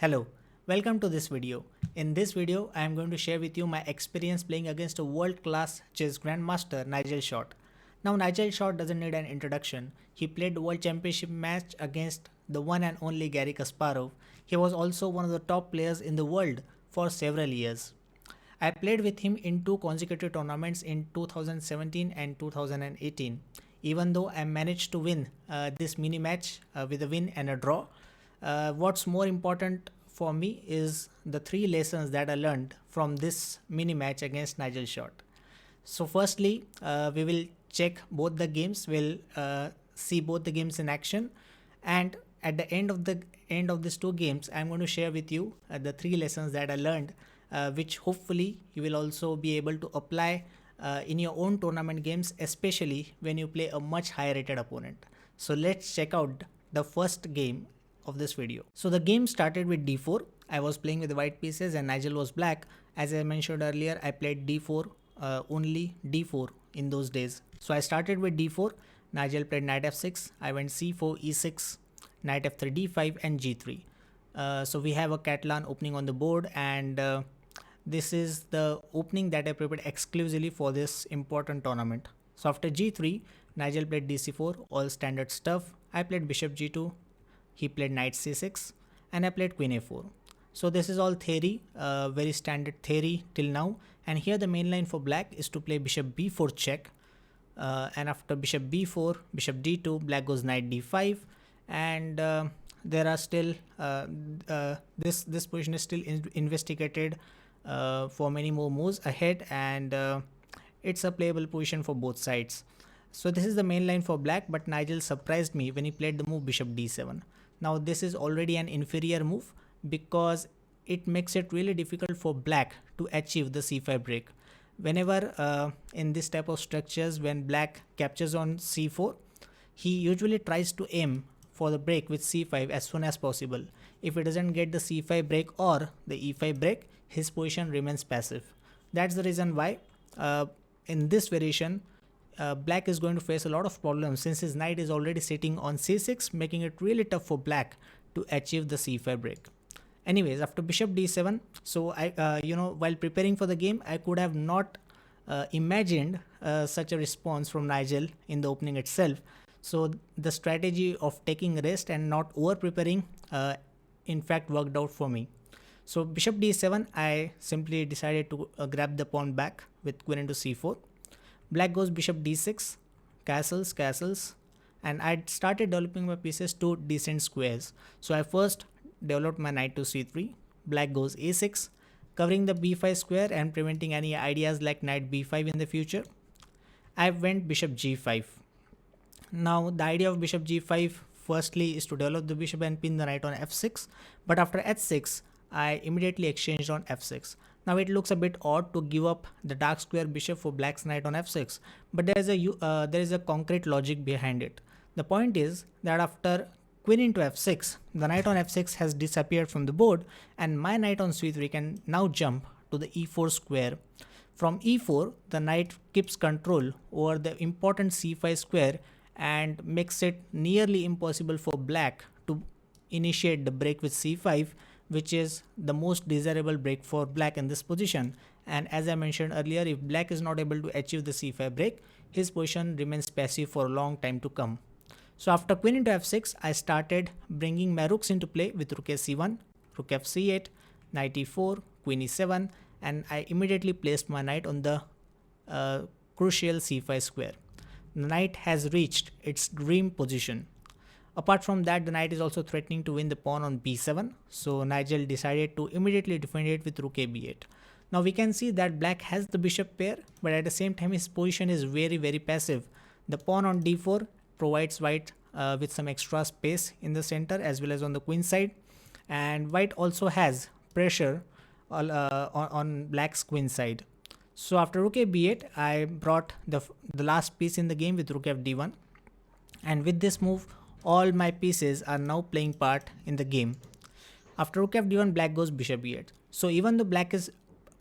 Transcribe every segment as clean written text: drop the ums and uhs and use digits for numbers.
Hello, welcome to this video. In this video, I am going to share with you my experience playing against a world-class chess grandmaster Nigel Short. Now Nigel Short doesn't need an introduction. He played the World Championship match against the one and only Garry Kasparov. He was also one of the top players in the world for several years. I played with him in two consecutive tournaments in 2017 and 2018. Even though I managed to win this mini match with a win and a draw, what's more important for me is the three lessons that I learned from this mini match against Nigel Short. So firstly, we will check both the games. We'll see both the games in action, and at the end of these two games, I'm going to share with you the three lessons that I learned, which hopefully you will also be able to apply in your own tournament games, especially when you play a much higher rated opponent. So let's check out the first game of this video. So the game started with d4. I was playing with white pieces and Nigel was black. As I mentioned earlier, I played d4, only d4 in those days. So I started with d4. Nigel played knight f6. I went c4, e6, knight f3, d5 and g3. So we have a Catalan opening on the board, and this is the opening that I prepared exclusively for this important tournament. So after g3, Nigel played dc4, all standard stuff. I played bishop g2, he played knight c6, and I played queen a4. So this is all theory, very standard theory till now. And here the main line for black is to play bishop b4 check. And after bishop b4, bishop d2, black goes knight d5, and there are still this position is still investigated for many more moves ahead, and it's a playable position for both sides. So this is the main line for black, but Nigel surprised me when he played the move bishop d7. Now this is already an inferior move because it makes it really difficult for black to achieve the c5 break. Whenever in this type of structures, when black captures on c4, he usually tries to aim for the break with c5 as soon as possible. If he doesn't get the c5 break or the e5 break, his position remains passive. That's the reason why in this variation, black is going to face a lot of problems since his knight is already sitting on c6, making it really tough for black to achieve the c5 break. Anyways, after bishop d7, so I, while preparing for the game, I could have not imagined such a response from Nigel in the opening itself. So the strategy of taking rest and not over preparing, in fact, worked out for me. So bishop d7, I simply decided to grab the pawn back with queen into c4. Black goes bishop d6, castles, and I started developing my pieces to decent squares. So I first developed my knight to c3. Black goes a6, covering the b5 square and preventing any ideas like knight b5 in the future. I went bishop g5. Now the idea of bishop g5 firstly is to develop the bishop and pin the knight on f6, but after h6, I immediately exchanged on f6. Now it looks a bit odd to give up the dark square bishop for black's knight on f6, but there is a concrete logic behind it. The point is that after queen into f6, the knight on f6 has disappeared from the board, and my knight on c3 can now jump to the e4 square. From e4, the knight keeps control over the important c5 square and makes it nearly impossible for black to initiate the break with c5, which is the most desirable break for black in this position. And as I mentioned earlier, if black is not able to achieve the c5 break, his position remains passive for a long time to come. So after queen into f6, I started bringing my rooks into play with rook a c1, rook f c8, knight e4, queen e7, and I immediately placed my knight on the crucial c5 square. The knight has reached its dream position. Apart from that, the knight is also threatening to win the pawn on b7, so Nigel decided to immediately defend it with rook a b8. Now we can see that black has the bishop pair, but at the same time his position is very passive. The pawn on d4 provides white with some extra space in the center as well as on the queen side, and white also has pressure on black's queen side. So after rook a b8, I brought the last piece in the game with rook f d1, and with this move, all my pieces are now playing part in the game. After rook f d1, black goes bishop e8. So even though black is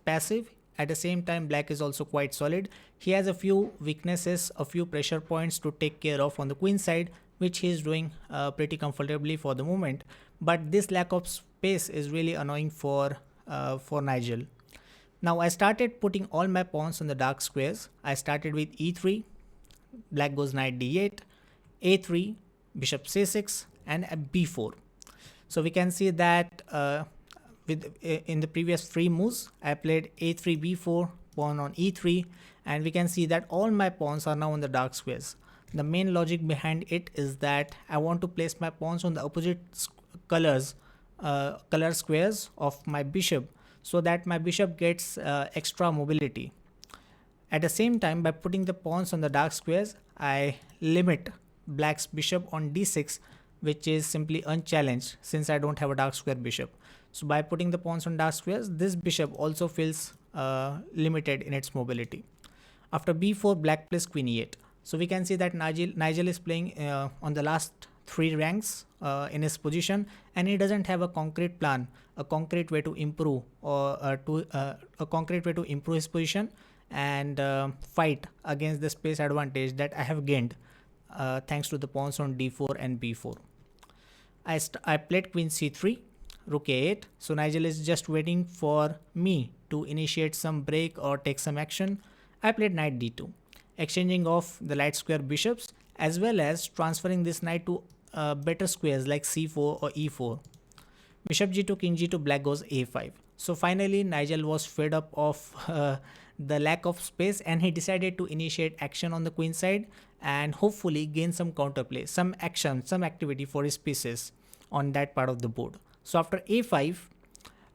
passive, at the same time black is also quite solid. He has a few weaknesses, a few pressure points to take care of on the queen side, which he is doing pretty comfortably for the moment. But this lack of space is really annoying for Nigel. Now I started putting all my pawns on the dark squares. I started with e3, black goes knight d8, a3, bishop c6, and a b4. So we can see that in the previous 3 moves, I played a3, b4, pawn on e3, and we can see that all my pawns are now on the dark squares. The main logic behind it is that I want to place my pawns on the opposite color squares of my bishop, so that my bishop gets extra mobility. At the same time, by putting the pawns on the dark squares, I limit black's bishop on d6, which is simply unchallenged since I don't have a dark square bishop. So by putting the pawns on dark squares, this bishop also feels limited in its mobility. After b4, black plays queen e8. So we can see that Nigel is playing on the last 3 ranks in his position, and he doesn't have a concrete plan, a concrete way to improve, or a concrete way to improve his position and fight against the space advantage that I have gained thanks to the pawns on d4 and b4. I played queen c3, rook a8. So Nigel is just waiting for me to initiate some break or take some action. I played knight d2, exchanging off the light square bishops as well as transferring this knight to better squares like c4 or e4. Bishop g2, king g2, black goes a5. So finally Nigel was fed up of the lack of space, and he decided to initiate action on the queen side and hopefully gain some counterplay, some action, some activity for his pieces on that part of the board. So after a5,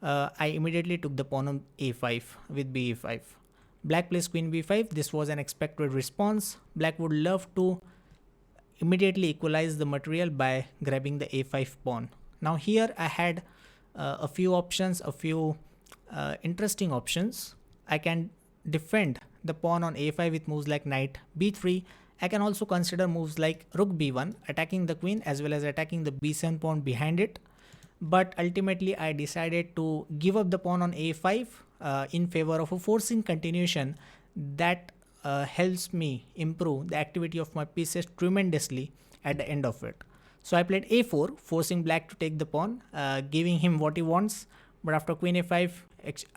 I immediately took the pawn on a5 with b5. Black plays queen b5. This was an expected response. Black would love to immediately equalize the material by grabbing the a5 pawn. Now here I had a few options, a few interesting options. I can defend the pawn on a5 with moves like knight b3. I can also consider moves like rook b1, attacking the queen as well as attacking the b7 pawn behind it. But ultimately I decided to give up the pawn on a5 in favor of a forcing continuation that helps me improve the activity of my pieces tremendously at the end of it. So I played a4, forcing black to take the pawn, giving him what he wants. But after queen a5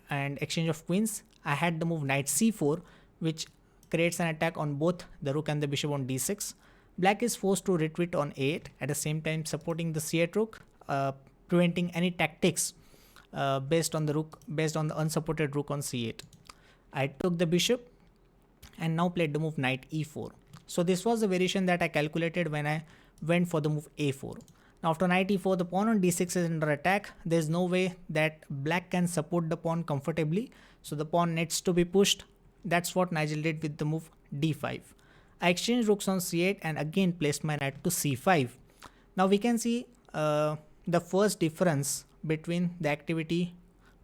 and exchange of queens, I had the move knight c4, which creates an attack on both the rook and the bishop on d6. Black is forced to retreat on a8, at the same time supporting the c8 rook, preventing any tactics based on the unsupported rook on c8. I took the bishop and now played the move knight e4. So this was the variation that I calculated when I went for the move a4. Now after knight e4, the pawn on d6 is under attack. There is no way that black can support the pawn comfortably, so the pawn needs to be pushed. That's what Nigel did with the move d5. I exchanged rooks on c8 and again placed my knight to c5. Now we can see the first difference between the activity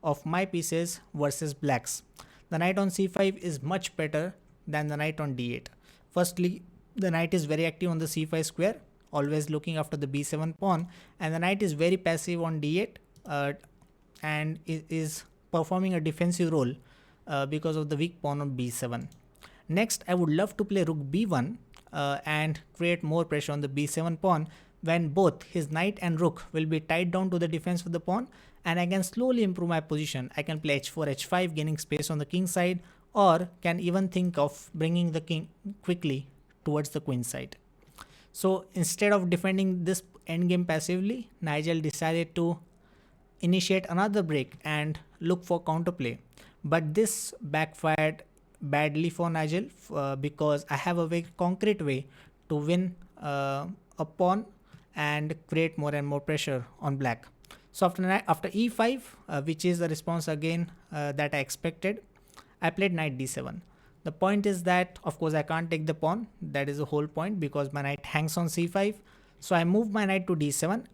of my pieces versus black's. The knight on c5 is much better than the knight on d8. Firstly, the knight is very active on the c5 square, always looking after the b7 pawn, and the knight is very passive on d8 and is performing a defensive role because of the weak pawn on b7. Next, I would love to play rook b1 and create more pressure on the b7 pawn when both his knight and rook will be tied down to the defense of the pawn, and I can slowly improve my position. I can play h4, h5, gaining space on the king side, or can even think of bringing the king quickly towards the queen side. So instead of defending this endgame passively, Nigel decided to initiate another break and look for counterplay. But this backfired badly for Nigel because I have a very concrete way to win a pawn and create more and more pressure on black. So after e5, which is the response again that I expected, I played knight d7. The point is that, of course, I can't take the pawn. That is the whole point, because my knight hangs on c5. So I move my knight to d7,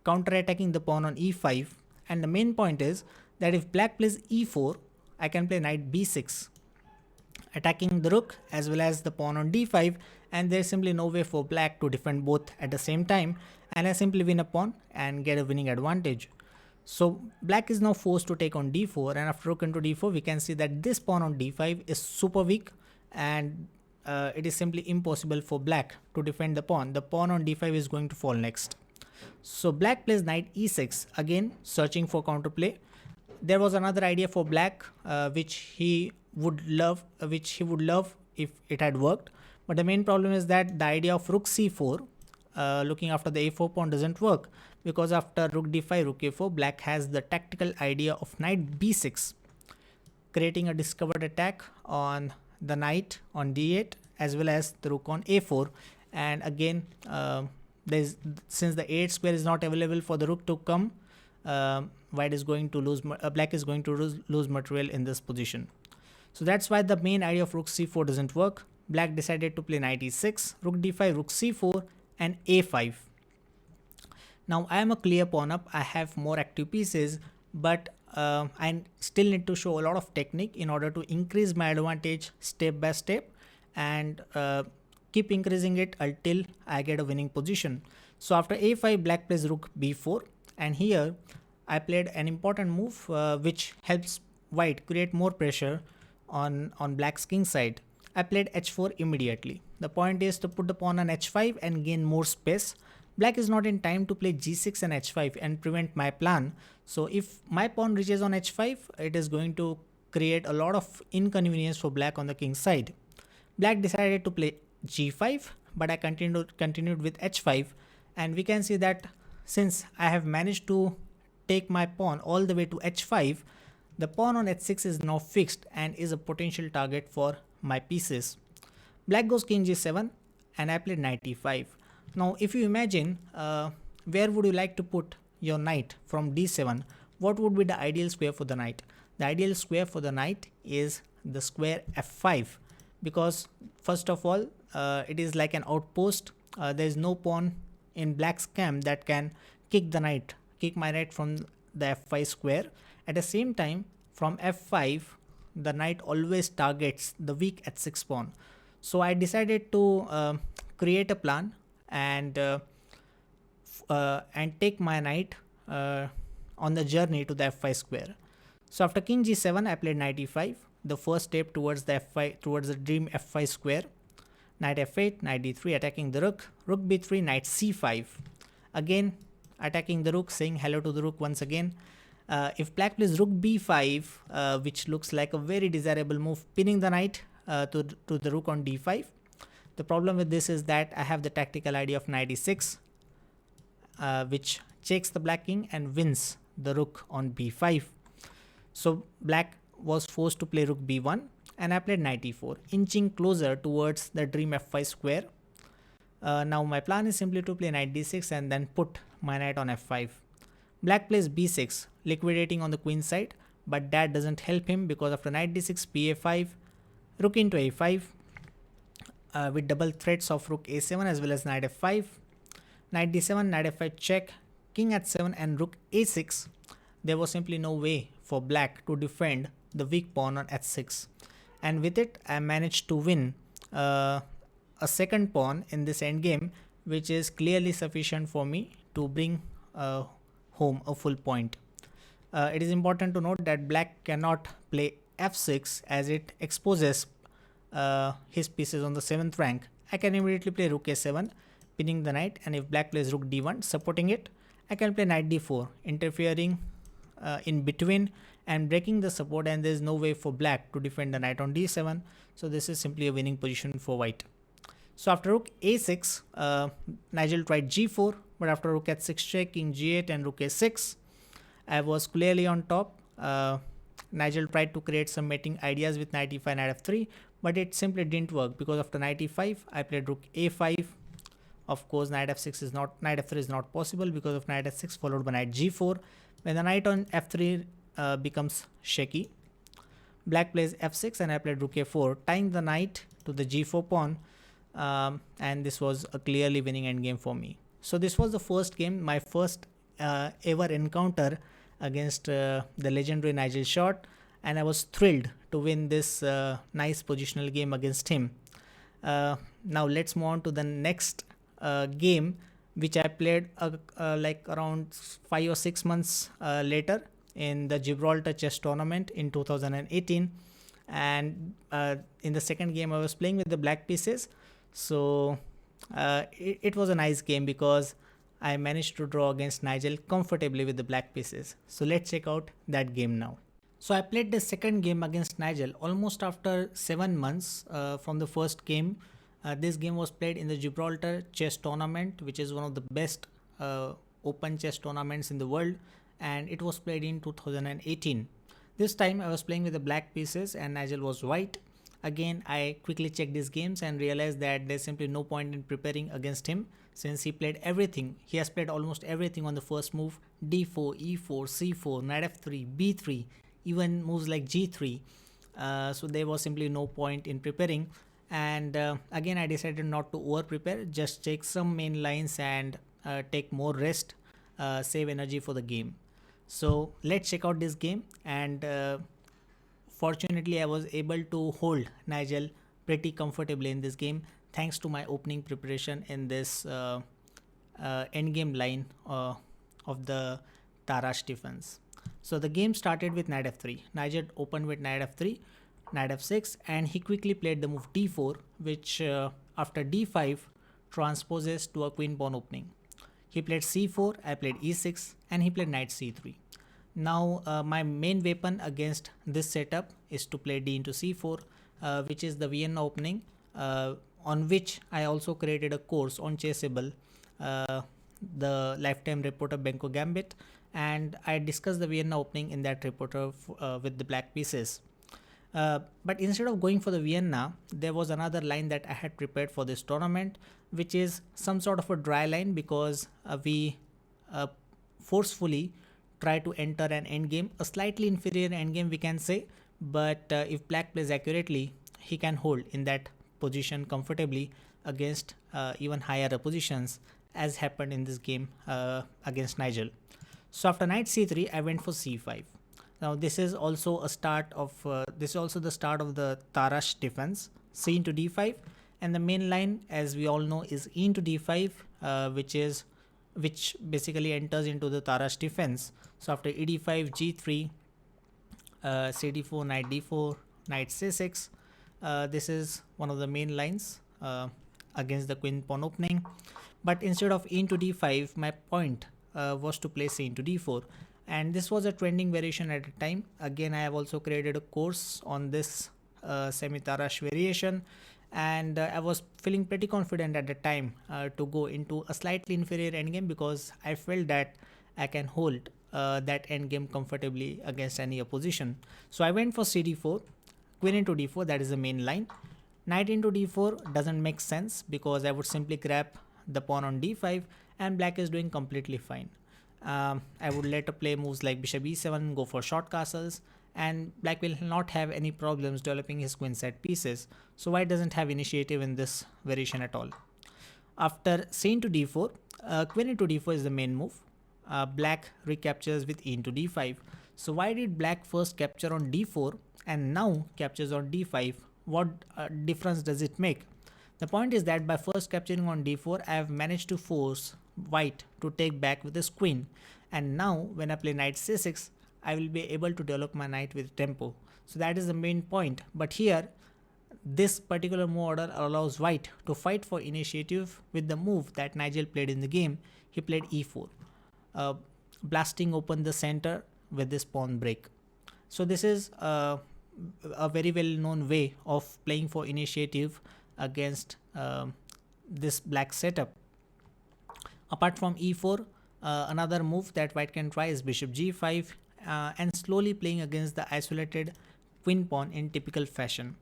counter-attacking the pawn on e5. And the main point is that if black plays e4, I can play knight b6, attacking the rook as well as the pawn on d5. And there's simply no way for black to defend both at the same time. And I simply win a pawn and get a winning advantage. So black is now forced to take on d4, and after rook into d4, we can see that this pawn on d5 is super weak, and it is simply impossible for black to defend the pawn. The pawn on d5 is going to fall next. So black plays knight e6, again searching for counterplay. There was another idea for black which he would love if it had worked, but the main problem is that the idea of rook c4 looking after the a4 pawn doesn't work, because after rook d5 rook a4 black has the tactical idea of knight b6, creating a discovered attack on the knight on d8 as well as the rook on a4. And again, since the a8 square is not available for the rook to come, white is going to lose, black is going to lose material in this position. So that's why the main idea of rook c4 doesn't work. Black decided to play knight e6, rook d5, rook c4 and a5. Now I am a clear pawn up, I have more active pieces, but I still need to show a lot of technique in order to increase my advantage step by step, and keep increasing it until I get a winning position. So after a5, black plays rook b4, and here I played an important move which helps white create more pressure on black's king side. I played h4 immediately. The point is to put the pawn on h5 and gain more space. Black is not in time to play g6 and h5 and prevent my plan. So if my pawn reaches on h5, it is going to create a lot of inconvenience for black on the king side. Black decided to play g5, but I continued with h5, and we can see that since I have managed to take my pawn all the way to h5, the pawn on h6 is now fixed and is a potential target for my pieces. Black goes king g7 and I played knight e5. Now if you imagine where would you like to put your knight from d7, what would be the ideal square for the knight? The ideal square for the knight is the square f5, because first of all it is like an outpost. There is no pawn in black's camp that can kick my knight from the f5 square. At the same time, from f5 the knight always targets the weak h6 pawn. So I decided to create a plan and take my knight on the journey to the f5 square. So after king g7, I played knight e5, the first step towards the dream f5 square. Knight f8, knight d3, attacking the rook, rook b3, knight c5. Again attacking the rook, saying hello to the rook once again. If black plays rook b5, which looks like a very desirable move, pinning the knight to the rook on d5. The problem with this is that I have the tactical idea of knight e6, which checks the black king and wins the rook on b5. So black was forced to play rook b1, and I played knight e4, inching closer towards the dream f5 square. Now my plan is simply to play knight d6 and then put my knight on f5. Black plays b6, liquidating on the queen side, but that doesn't help him, because after knight d6, pa5, rook into a5, with double threats of rook a7 as well as knight f5, knight d7, knight f5 check, king h7 and rook a6. There was simply no way for black to defend the weak pawn on h6, and with it I managed to win a second pawn in this endgame, which is clearly sufficient for me to bring home a full point. It is important to note that black cannot play f6 as it exposes his pieces on the 7th rank. I can immediately play rook a7, pinning the knight, and if black plays rook d1, supporting it, I can play knight d4, interfering in between and breaking the support, and there is no way for black to defend the knight on d7. So this is simply a winning position for white. So after rook a6, Nigel tried g4, but after rook h6 check, king g8 and rook a6, I was clearly on top. Nigel tried to create some mating ideas with knight e5, knight f3, but it simply didn't work, because after knight e5, I played rook a5. Of course, knight f3 is not possible because of knight f6 followed by knight g4. When the knight on f3 becomes shaky, black plays f6 and I played rook a4, tying the knight to the g4 pawn, and this was a clearly winning endgame for me. So this was the first game, my first ever encounter against the legendary Nigel Short, and I was thrilled to win this nice positional game against him. Now let's move on to the next game, which I played like around 5 or 6 months later in the Gibraltar chess tournament in 2018. and in the second game I was playing with the black pieces. So it was a nice game because I managed to draw against Nigel comfortably with the black pieces. So let's check out that game now. So I played the second game against Nigel almost after 7 months from the first game. This game was played in the Gibraltar chess tournament, which is one of the best open chess tournaments in the world, and it was played in 2018. This time I was playing with the black pieces and Nigel was white. Again, I quickly checked these games and realized that there's simply no point in preparing against him since he played everything. He has played almost everything on the first move: d4, e4, c4, knight f3, b3, even moves like g3. So there was simply no point in preparing. And again, I decided not to over prepare, just check some main lines and take more rest, save energy for the game. So let's check out this game, and fortunately I was able to hold Nigel pretty comfortably in this game thanks to my opening preparation in this endgame line of the Tarash defense. So the game started with knight f3. Nigel opened with knight f3, knight f6, and he quickly played the move d4, which after d5 transposes to a queen pawn opening. He played c4, I played e6, and he played knight c3. Now my main weapon against this setup is to play d into c4, which is the Vienna opening, on which I also created a course on Chessable, the lifetime reporter Benko Gambit, and I discussed the Vienna opening in that reporter with the black pieces. But instead of going for the Vienna, there was another line that I had prepared for this tournament, which is some sort of a dry line, because we forcefully try to enter an endgame, a slightly inferior endgame we can say, but if black plays accurately, he can hold in that position comfortably against even higher oppositions, as happened in this game against Nigel. So after knight c3, I went for c5. Now this is also a start of this is also the start of the Tarash defense, c into d5, and the main line, as we all know, is e into d5, which basically enters into the Tarash defense. So after e d5, g3, cd4, knight d4, knight c6, this is one of the main lines against the queen pawn opening. But instead of e into d5, my point was to play c into d4, and this was a trending variation at the time. Again, I have also created a course on this semi-Tarash variation, and I was feeling pretty confident at the time to go into a slightly inferior endgame, because I felt that I can hold that endgame comfortably against any opposition. So I went for cd4, queen into d4, that is the main line. Knight into d4 doesn't make sense because I would simply grab the pawn on d5 and black is doing completely fine. I would later play moves like bishop e7, go for short castles, and black will not have any problems developing his queenside pieces. So white doesn't have initiative in this variation at all. After c into d4, queen into d4 is the main move. Black recaptures with e into d5. So why did black first capture on d4 and now captures on d5? What difference does it make? The point is that by first capturing on d4, I have managed to force white to take back with his queen, and now when I play knight c6, I will be able to develop my knight with tempo. So that is the main point. But here, this particular move order allows white to fight for initiative with the move that Nigel played in the game. He played e4, blasting open the center with this pawn break. So this is a very well known way of playing for initiative against this black setup. Apart from e4, another move that white can try is bishop g5, and slowly playing against the isolated queen pawn in typical fashion.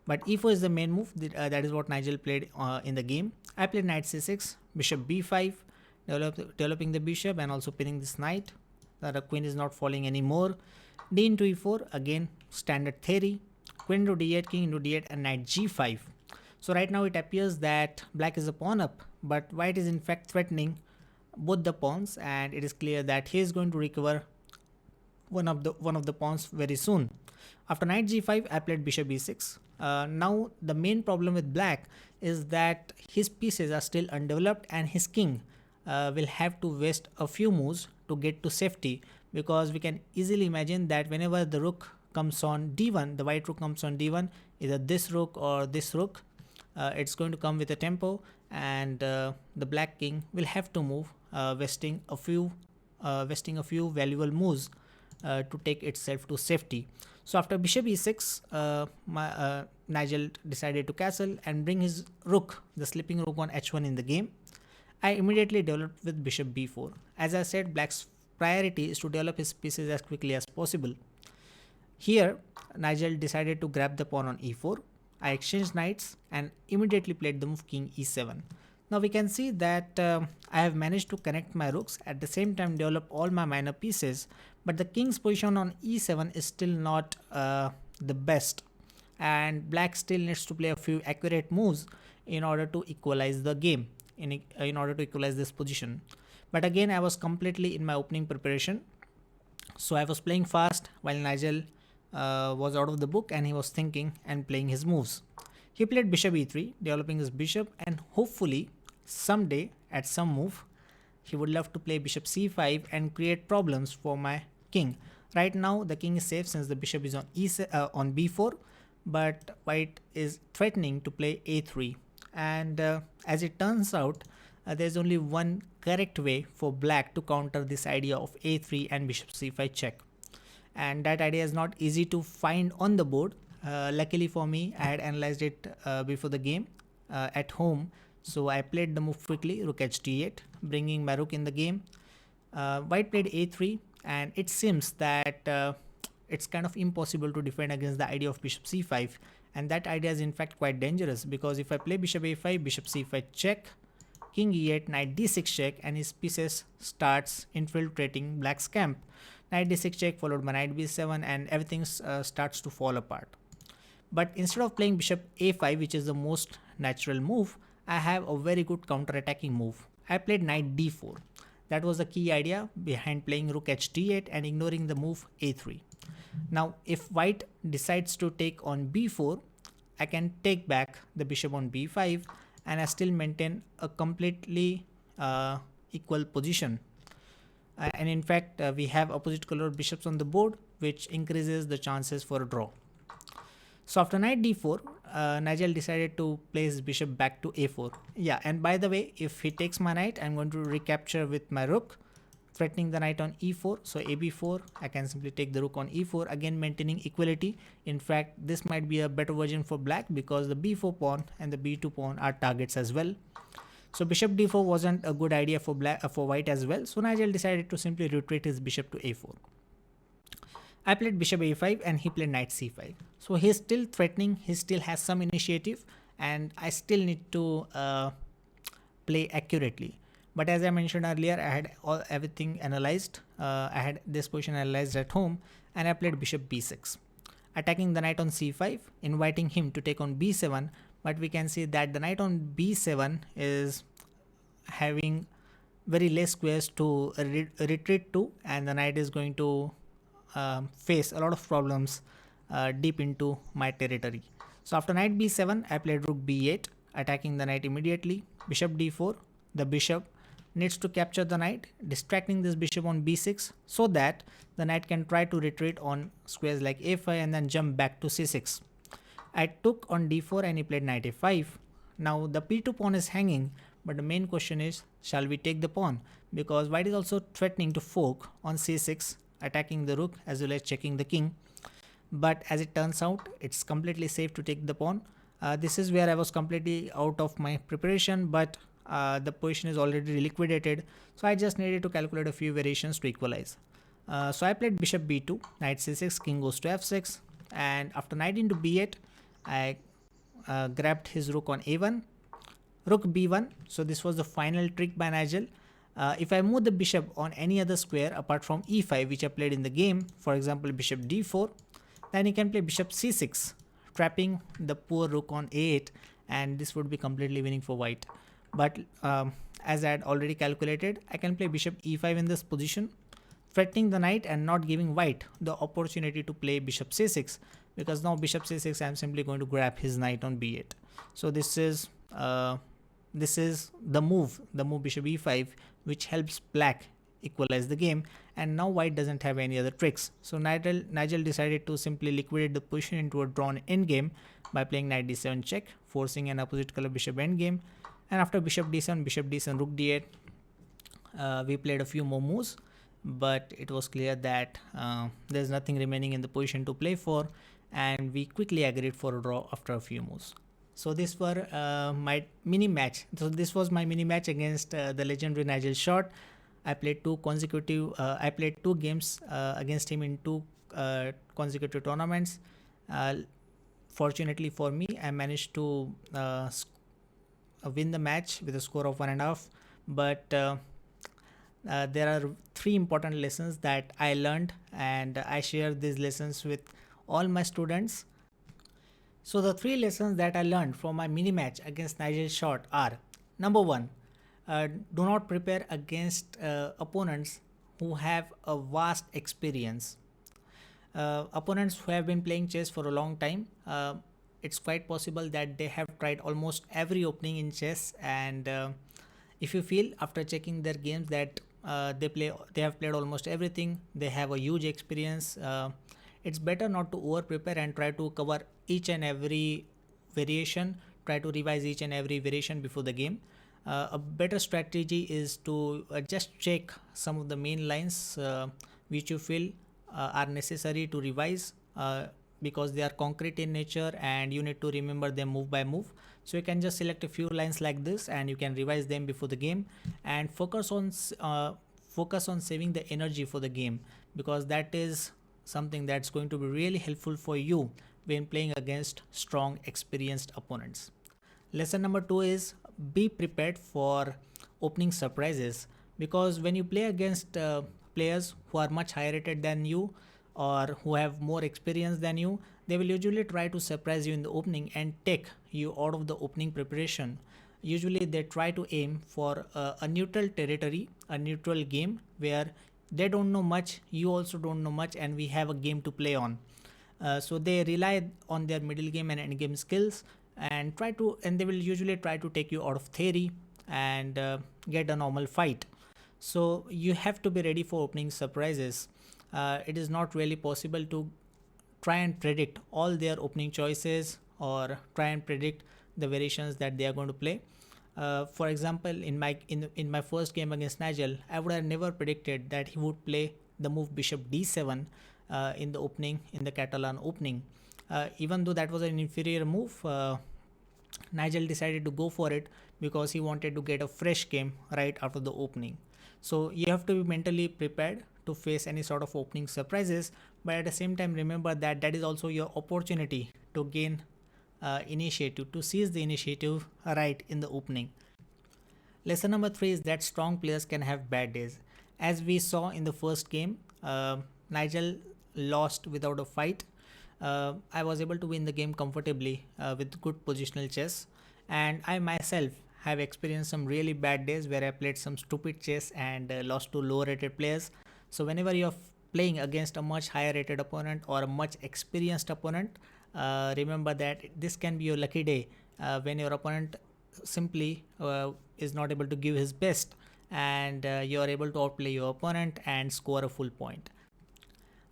But e4 is the main move, that is what Nigel played in the game. I played knight c6, bishop b5, developing the bishop and also pinning this knight. The queen is not falling anymore. D into e4, again standard theory, queen into d8, king into d8, and knight g5. So right now it appears that black is a pawn up, but white is in fact threatening both the pawns, and it is clear that he is going to recover one of the pawns very soon. After knight g5, I played bishop e6. Now the main problem with black is that his pieces are still undeveloped, and his king will have to waste a few moves to get to safety, because we can easily imagine that whenever the rook comes on d1, the white rook comes on d1, either this rook or this rook, it's going to come with a tempo, and the black king will have to move, wasting a few valuable moves to take itself to safety. So after bishop e6, Nigel decided to castle and bring his rook, the sleeping rook, on h1 in the game. I immediately developed with bishop b4. As I said, black's priority is to develop his pieces as quickly as possible. Here, Nigel decided to grab the pawn on e4. I exchanged knights and immediately played the move king e7. Now we can see that I have managed to connect my rooks, at the same time develop all my minor pieces, but the king's position on e7 is still not the best, and black still needs to play a few accurate moves in order to equalize the game, in order to equalize this position. But again, I was completely in my opening preparation, so I was playing fast while Nigel was out of the book and he was thinking and playing his moves. He played bishop e3, developing his bishop, and hopefully someday at some move he would love to play bishop c5 and create problems for my king. Right now the king is safe since the bishop is on on b4, but white is threatening to play a3, and as it turns out, there's only one correct way for black to counter this idea of a3 and bishop c5 check, and that idea is not easy to find on the board. Luckily for me, I had analyzed it before the game at home, so I played the move quickly, rook h d8, bringing my rook in the game. White played a3, and it seems that it's kind of impossible to defend against the idea of bishop c5, and that idea is in fact quite dangerous, because if I play bishop a5, bishop c5 check, king e8, knight d6 check, and his pieces starts infiltrating black's camp. Knight d6 check followed by knight b7, and everything starts to fall apart. But instead of playing bishop a5, which is the most natural move, I have a very good counter-attacking move. I played knight d4. That was the key idea behind playing rook h d8 and ignoring the move a3. Now if white decides to take on b4, I can take back the bishop on b5, and I still maintain a completely equal position. And in fact, we have opposite color bishops on the board, which increases the chances for a draw. So after knight d4, Nigel decided to place his bishop back to a4. Yeah, and by the way, if he takes my knight, I'm going to recapture with my rook, threatening the knight on e4. So ab4, I can simply take the rook on e4, again maintaining equality. In fact, this might be a better version for black, because the b4 pawn and the b2 pawn are targets as well. So bishop d4 wasn't a good idea for white as well. So Nigel decided to simply retreat his bishop to a4. I played bishop a5 and he played knight c5. So he's still threatening, he still has some initiative, and I still need to play accurately. But as I mentioned earlier, I had everything analyzed. I had this position analyzed at home, and I played bishop b6, attacking the knight on c5, inviting him to take on b7. But we can see that the knight on b7 is having very less squares to retreat to, and the knight is going to face a lot of problems deep into my territory. So after knight b7, I played rook b8, attacking the knight immediately. Bishop d4, the bishop needs to capture the knight, distracting this bishop on b6, so that the knight can try to retreat on squares like a5 and then jump back to c6. I took on d4 and he played knight a5. Now the p2 pawn is hanging, but the main question is, shall we take the pawn? Because white is also threatening to fork on c6, attacking the rook as well as checking the king. But as it turns out, it's completely safe to take the pawn. This is where I was completely out of my preparation, but the position is already liquidated, so I just needed to calculate a few variations to equalize. So I played bishop b2, knight c6, king goes to f6, and after knight into b8, I grabbed his rook on a1, rook b1. So this was the final trick by Nigel. If I move the bishop on any other square apart from e5, which I played in the game, for example bishop d4, then he can play bishop c6, trapping the poor rook on a8, and this would be completely winning for white. But as I had already calculated, I can play bishop e5 in this position, threatening the knight and not giving white the opportunity to play bishop c6, because now bishop c6, I am simply going to grab his knight on b8. So this is the move bishop e5, which helps black equalize the game, and now white doesn't have any other tricks. So Nigel decided to simply liquidate the position into a drawn endgame by playing knight d7 check, forcing an opposite color bishop endgame, and after bishop d7, rook d8, we played a few more moves, but it was clear that there's nothing remaining in the position to play for, and we quickly agreed for a draw after a few moves. So this were my mini match. So this was my mini match against the legendary Nigel Short. I played I played two games against him in two consecutive tournaments. Fortunately for me, I managed to win the match with a score of 1.5. But there are three important lessons that I learned, and I share these lessons with all my students. So the three lessons that I learned from my mini match against Nigel Short are: number one, do not prepare against opponents who have a vast experience. Opponents who have been playing chess for a long time, it's quite possible that they have tried almost every opening in chess, and if you feel after checking their games that they have played almost everything, they have a huge experience, it's better not to over prepare and try to cover each and every variation, try to revise each and every variation before the game. A better strategy is to just check some of the main lines which you feel are necessary to revise, because they are concrete in nature and you need to remember them move by move. So you can just select a few lines like this and you can revise them before the game, and focus on saving the energy for the game, because that is something that's going to be really helpful for you when playing against strong, experienced opponents. Lesson number 2 is be prepared for opening surprises, because when you play against players who are much higher rated than you or who have more experience than you, they will usually try to surprise you in the opening and take you out of the opening preparation. Usually they try to aim for a neutral territory, a neutral game where they don't know much, you also don't know much, and we have a game to play on. So they rely on their middle game and end game skills, and they will usually try to take you out of theory and get a normal fight. So you have to be ready for opening surprises. It is not really possible to try and predict all their opening choices or try and predict the variations that they are going to play. For example, in my first game against Nigel, I would have never predicted that he would play the move bishop d7 in the Catalan opening. Even though that was an inferior move, Nigel decided to go for it because he wanted to get a fresh game right after the opening. So you have to be mentally prepared to face any sort of opening surprises, but at the same time remember that that is also your opportunity to gain initiative, to seize the initiative right in the opening. Lesson number 3 is that strong players can have bad days. As we saw in the first game, Nigel lost without a fight. I was able to win the game comfortably with good positional chess, and I myself have experienced some really bad days where I played some stupid chess and lost to lower rated players. So whenever you're playing against a much higher rated opponent or a much experienced opponent, remember that this can be your lucky day when your opponent simply is not able to give his best, and you are able to outplay your opponent and score a full point.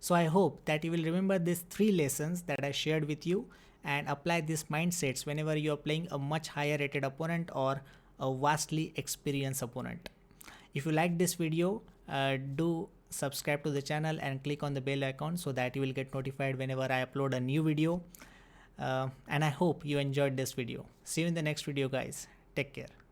So I hope that you will remember these 3 lessons that I shared with you and apply these mindsets whenever you are playing a much higher rated opponent or a vastly experienced opponent. If you like this video, do subscribe to the channel and click on the bell icon so that you will get notified whenever I upload a new video. And I hope you enjoyed this video. See you in the next video, guys. Take care.